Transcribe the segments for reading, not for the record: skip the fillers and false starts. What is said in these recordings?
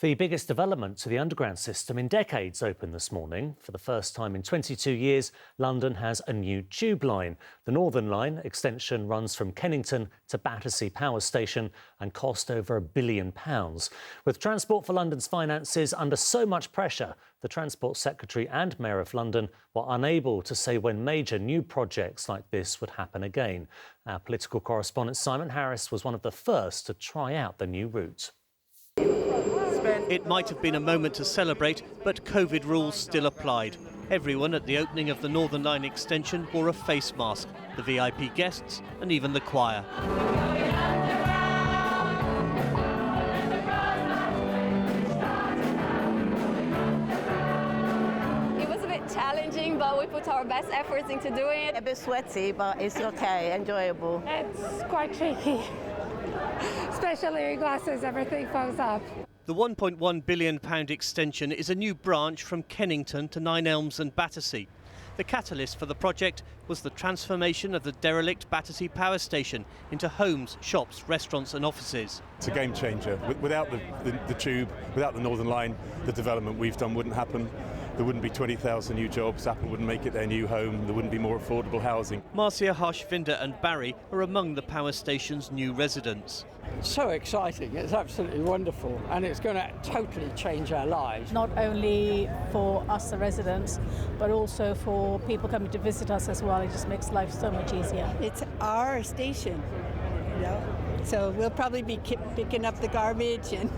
The biggest development to the underground system in decades opened this morning. For the first time in 22 years, London has a new tube line. The Northern Line extension runs from Kennington to Battersea Power Station and cost over £1 billion. With Transport for London's finances under so much pressure, the Transport Secretary and Mayor of London were unable to say when major new projects like this would happen again. Our political correspondent Simon Harris was one of the first to try out the new route. It might have been a moment to celebrate, but COVID rules still applied. Everyone at the opening of the Northern Line extension wore a face mask, the VIP guests and even the choir. It was a bit challenging, but we put our best efforts into doing it. A bit sweaty, but it's okay, enjoyable. It's quite tricky, especially with glasses, everything fogs up. The £1.1 billion extension is a new branch from Kennington to Nine Elms and Battersea. The catalyst for the project was the transformation of the derelict Battersea Power Station into homes, shops, restaurants and offices. It's a game changer. Without the tube, without the Northern Line, the development we've done wouldn't happen. There wouldn't be 20,000 new jobs, Apple wouldn't make it their new home, there wouldn't be more affordable housing. Marcia Harshvinder and Barry are among the power station's new residents. So exciting, it's absolutely wonderful, and it's going to totally change our lives. Not only for us, the residents, but also for people coming to visit us as well. It just makes life so much easier. It's our station, so we'll probably be picking up the garbage and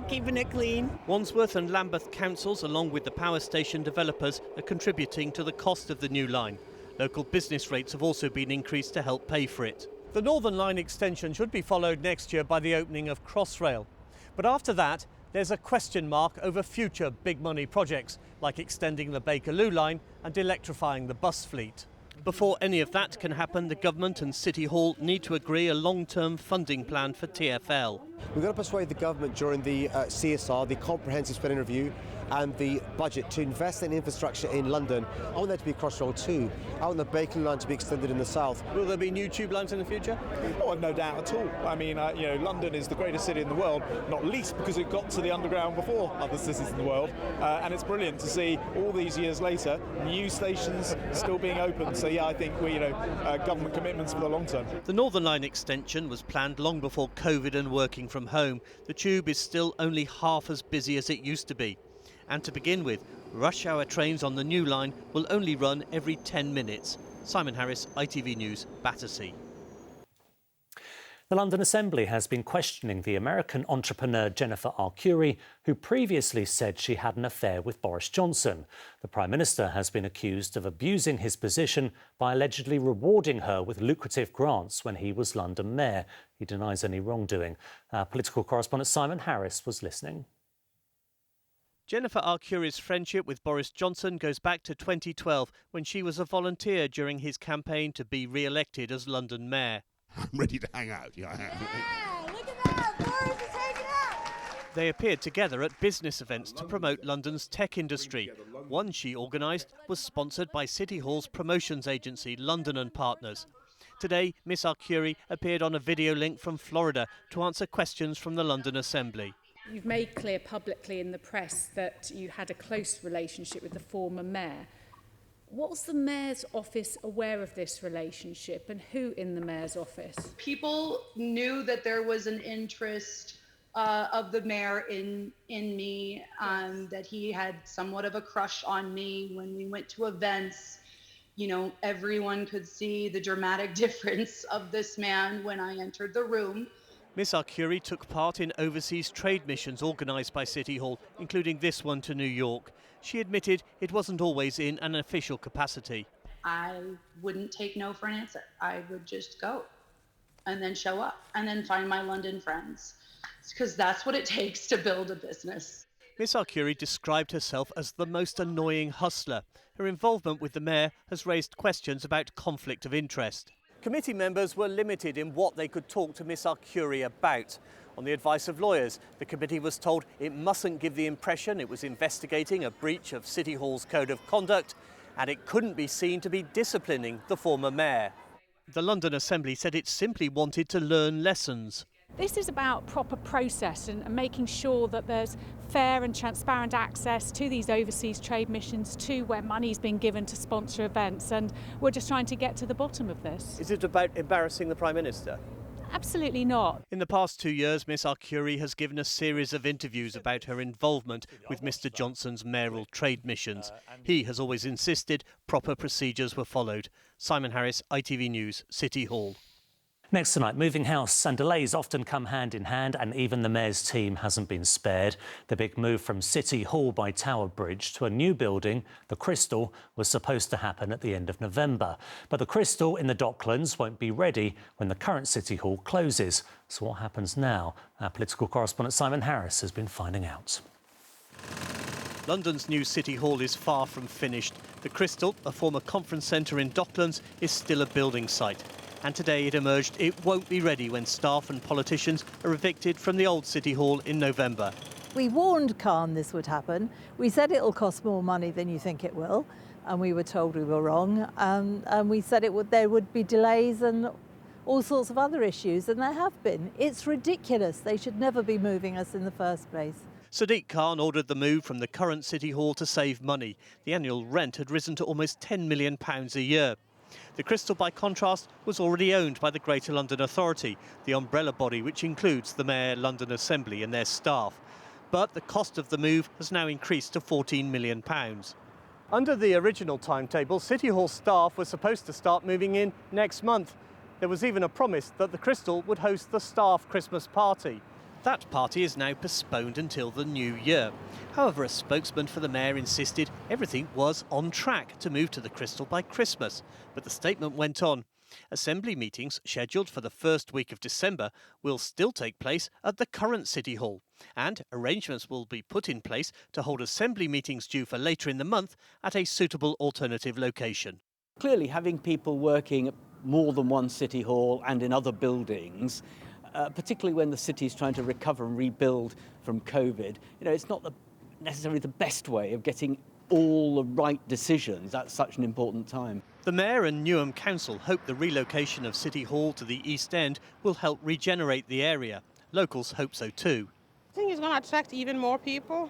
keeping it clean. Wandsworth and Lambeth councils, along with the power station developers, are contributing to the cost of the new line. Local business rates have also been increased to help pay for it. The Northern Line extension should be followed next year by the opening of Crossrail. But after that, there's a question mark over future big money projects, like extending the Bakerloo line and electrifying the bus fleet. Before any of that can happen, the government and City Hall need to agree a long-term funding plan for TfL. We've got to persuade the government during the CSR, the Comprehensive Spending Review, and the budget to invest in infrastructure in London. I want there to be a Crossrail too. I want the Bakerloo line to be extended in the south. Will there be new tube lines in the future? Oh, I've no doubt at all. I mean, London is the greatest city in the world, not least because it got to the underground before other cities in the world. And it's brilliant to see all these years later, new stations still being opened. So yeah, I think government commitments for the long term. The Northern Line extension was planned long before COVID and working from home. The tube is still only half as busy as it used to be. And to begin with, rush hour trains on the new line will only run every 10 minutes. Simon Harris, ITV News, Battersea. The London Assembly has been questioning the American entrepreneur Jennifer Arcuri, who previously said she had an affair with Boris Johnson. The Prime Minister has been accused of abusing his position by allegedly rewarding her with lucrative grants when he was London Mayor. He denies any wrongdoing. Our political correspondent Simon Harris was listening. Jennifer Arcuri's friendship with Boris Johnson goes back to 2012, when she was a volunteer during his campaign to be re-elected as London Mayor. I'm ready to hang out. Yeah, look at that, Boris is hanging out. They appeared together at business events to promote London's tech industry. One she organised was sponsored by City Hall's promotions agency, London and Partners. Today, Miss Arcuri appeared on a video link from Florida to answer questions from the London Assembly. You've made clear publicly in the press that you had a close relationship with the former mayor. Was the mayor's office aware of this relationship, and who in the mayor's office? People knew that there was an interest of the mayor in me, that he had somewhat of a crush on me. When we went to events, everyone could see the dramatic difference of this man when I entered the room. Miss Arcuri took part in overseas trade missions organised by City Hall, including this one to New York. She admitted it wasn't always in an official capacity. I wouldn't take no for an answer. I would just go and then show up and then find my London friends, because that's what it takes to build a business. Miss Arcuri described herself as the most annoying hustler. Her involvement with the mayor has raised questions about conflict of interest. Committee members were limited in what they could talk to Miss Arcuri about. On the advice of lawyers, the committee was told it mustn't give the impression it was investigating a breach of City Hall's code of conduct, and it couldn't be seen to be disciplining the former mayor. The London Assembly said it simply wanted to learn lessons. This is about proper process and making sure that there's fair and transparent access to these overseas trade missions, to where money's been given to sponsor events, and we're just trying to get to the bottom of this. Is it about embarrassing the Prime Minister? Absolutely not. In the past 2 years, Miss Arcuri has given a series of interviews about her involvement with Mr Johnson's mayoral trade missions. He has always insisted proper procedures were followed. Simon Harris, ITV News, City Hall. Next tonight, moving house and delays often come hand in hand, and even the Mayor's team hasn't been spared. The big move from City Hall by Tower Bridge to a new building, the Crystal, was supposed to happen at the end of November. But the Crystal in the Docklands won't be ready when the current City Hall closes. So what happens now? Our political correspondent Simon Harris has been finding out. London's new City Hall is far from finished. The Crystal, a former conference centre in Docklands, is still a building site. And today it emerged it won't be ready when staff and politicians are evicted from the old City Hall in November. We warned Khan this would happen. We said it'll cost more money than you think it will, and we were told we were wrong. And we said there would be delays and all sorts of other issues, and there have been. It's ridiculous. They should never be moving us in the first place. Sadiq Khan ordered the move from the current City Hall to save money. The annual rent had risen to almost £10 million a year. The Crystal, by contrast, was already owned by the Greater London Authority, the umbrella body which includes the Mayor, London Assembly and their staff. But the cost of the move has now increased to £14 million. Under the original timetable, City Hall staff were supposed to start moving in next month. There was even a promise that the Crystal would host the staff Christmas party. That party is now postponed until the new year. However, a spokesman for the Mayor insisted everything was on track to move to the Crystal by Christmas. But the statement went on. Assembly meetings scheduled for the first week of December will still take place at the current City Hall. And arrangements will be put in place to hold Assembly meetings due for later in the month at a suitable alternative location. Clearly, having people working at more than one City Hall and in other buildings, particularly when the city is trying to recover and rebuild from COVID, it's not necessarily the best way of getting all the right decisions at such an important time. The Mayor and Newham Council hope the relocation of City Hall to the East End will help regenerate the area. Locals hope so too. I think it's going to attract even more people.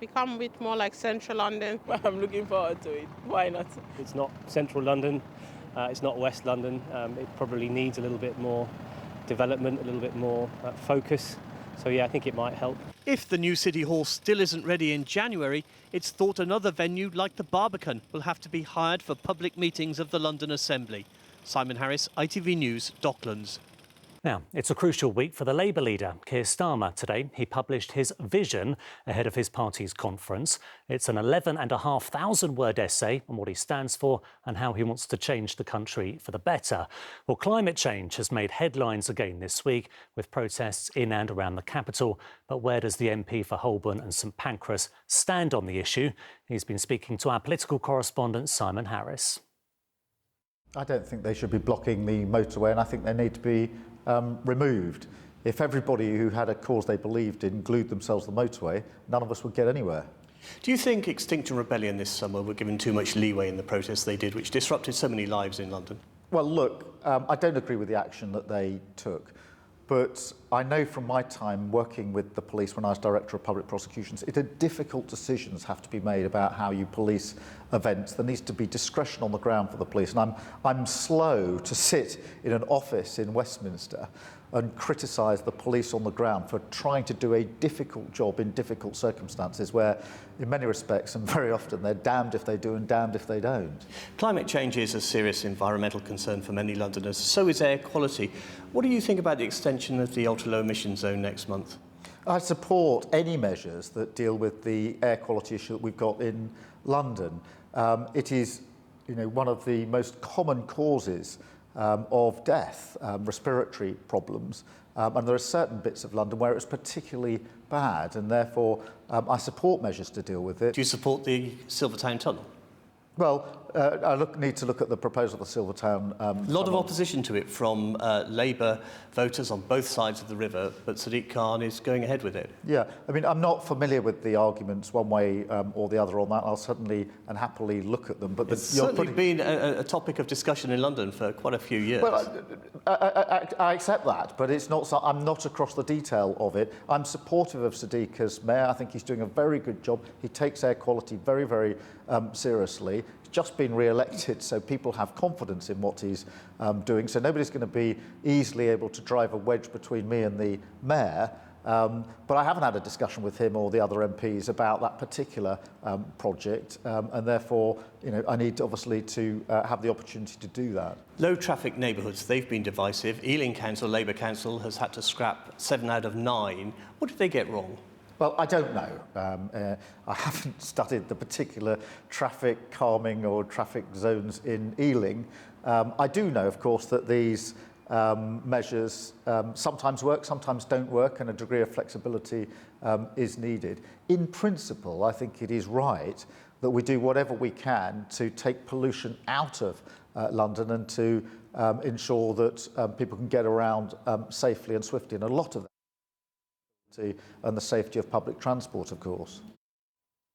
Become a bit more like central London. I'm looking forward to it. Why not? It's not central London. It's not West London. It probably needs a little bit more development, a little bit more focus. So yeah, I think it might help. If the new City Hall still isn't ready in January, it's thought another venue like the Barbican will have to be hired for public meetings of the London Assembly. Simon Harris, ITV News, Docklands. Now, it's a crucial week for the Labour leader, Keir Starmer. Today, he published his vision ahead of his party's conference. It's an 11,500-word essay on what he stands for and how he wants to change the country for the better. Well, climate change has made headlines again this week with protests in and around the capital. But where does the MP for Holborn and St Pancras stand on the issue? He's been speaking to our political correspondent, Simon Harris. I don't think they should be blocking the motorway, and I think they need to be removed. If everybody who had a cause they believed in glued themselves to the motorway, none of us would get anywhere. Do you think Extinction Rebellion this summer were given too much leeway in the protests they did, which disrupted so many lives in London? Well, look, I don't agree with the action that they took, but I know from my time working with the police when I was Director of Public Prosecutions, difficult decisions have to be made about how you police events. There needs to be discretion on the ground for the police, and I'm slow to sit in an office in Westminster and criticise the police on the ground for trying to do a difficult job in difficult circumstances where, in many respects, and very often, they're damned if they do and damned if they don't. Climate change is a serious environmental concern for many Londoners. So is air quality. What do you think about the extension of the ultra-low emission zone next month? I support any measures that deal with the air quality issue that we've got in London. It is, one of the most common causes of death, respiratory problems, and there are certain bits of London where it's particularly bad, and therefore I support measures to deal with it. Do you support the Silvertown Tunnel? Well, need to look at the proposal of the Silvertown. A lot of opposition to it from Labour voters on both sides of the river, but Sadiq Khan is going ahead with it. Yeah, I mean, I'm not familiar with the arguments one way or the other on that. I'll certainly and happily look at them. But it's certainly been a topic of discussion in London for quite a few years. Well, I accept that, but it's not. I'm not across the detail of it. I'm supportive of Sadiq as mayor. I think he's doing a very good job. He takes air quality very, very seriously. He's just been re-elected, so people have confidence in what he's doing. So nobody's going to be easily able to drive a wedge between me and the mayor. But I haven't had a discussion with him or the other MPs about that particular project, and therefore, I need obviously to have the opportunity to do that. Low traffic neighbourhoods, they've been divisive. Ealing Council, Labour Council, has had to scrap 7 out of 9. What did they get wrong? Well, I don't know. I haven't studied the particular traffic calming or traffic zones in Ealing. I do know, of course, that these measures sometimes work, sometimes don't work, and a degree of flexibility is needed. In principle, I think it is right that we do whatever we can to take pollution out of London and to ensure that people can get around safely and swiftly, and a lot of that and the safety of public transport, of course.